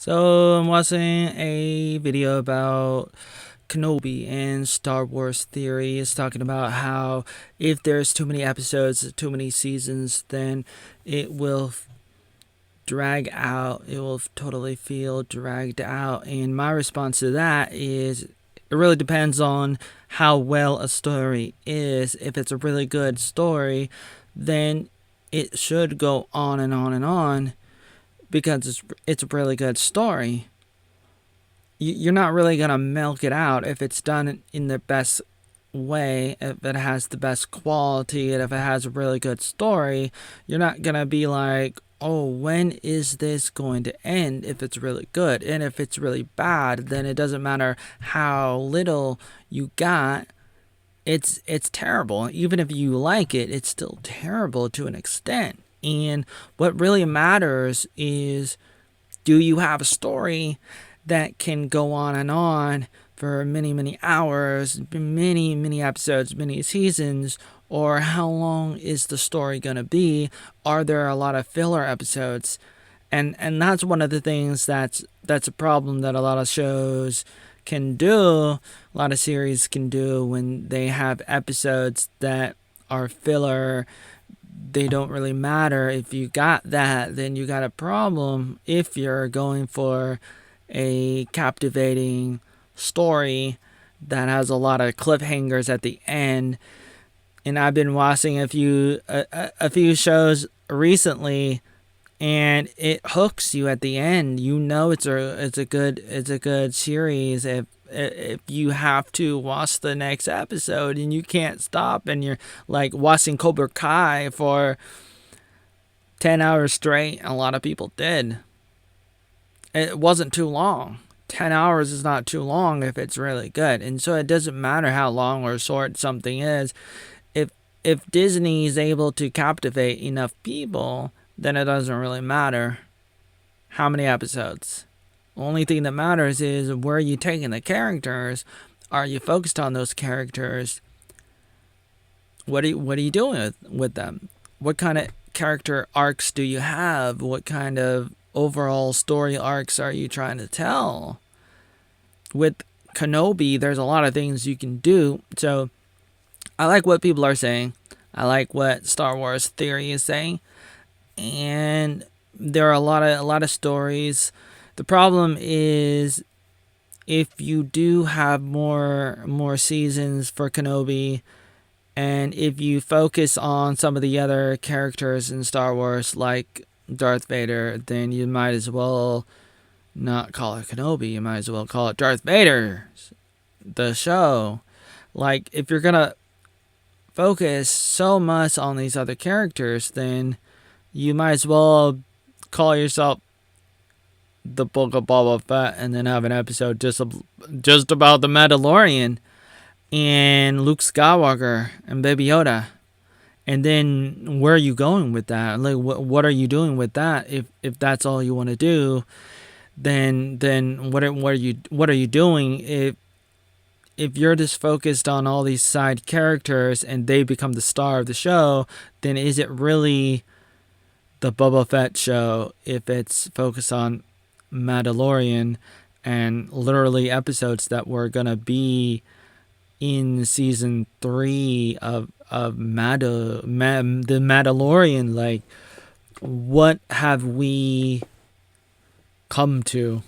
So I'm watching a video about Kenobi and Star Wars theory. It's talking about how if there's too many episodes, too many seasons, then it will drag out. It will totally feel dragged out. And my response to that is it really depends on how well a story is. If it's a really good story, then it should go on and on and on because it's a really good story. You're not really going to milk it out if it's done in the best way, if it has the best quality, and if it has a really good story. You're not going to be like, oh, when is this going to end if it's really good? And if it's really bad, then it doesn't matter how little you got. It's terrible. Even if you like it, it's still terrible to an extent. And what really matters is, do you have a story that can go on and on for many, many hours, many, many episodes, many seasons, or how long is the story going to be? Are there a lot of filler episodes? And that's one of the things that's a problem that a lot of shows can do, a lot of series can do when they have episodes that are filler. They don't really matter. If you got that, then you got a problem. If you're going for a captivating story that has a lot of cliffhangers at the end. And I've been watching a few shows recently, and it hooks you at the end. You know it's a good series if you have to watch the next episode and you can't stop, and you're like watching Cobra Kai for 10 hours straight. A lot of people did. It wasn't too long. 10 hours is not too long if it's really good. And so it doesn't matter how long or short something is. If Disney is able to captivate enough people, then it doesn't really matter how many episodes. The only thing that matters is where are you taking the characters? Are you focused on those characters? What are you doing with them? What kind of character arcs do you have? What kind of overall story arcs are you trying to tell? With Kenobi, there's a lot of things you can do. So I like what people are saying. I like what Star Wars theory is saying. And there are a lot of stories. The problem is if you do have more seasons for Kenobi, and if you focus on some of the other characters in Star Wars like Darth Vader, then you might as well not call it Kenobi. You might as well call it Darth Vader, the show. Like, if you're gonna focus so much on these other characters, then you might as well call yourself the Book of Boba Fett and then have an episode just about the Mandalorian and Luke Skywalker and Baby Yoda. And then where are you going with that? Like, what are you doing with that? If that's all you want to do, then what are you doing? If you're just focused on all these side characters and they become the star of the show, then is it really the Boba Fett show if it's focused on Mandalorian and literally episodes that were gonna be in season 3 of the Mandalorian? Like, what have we come to?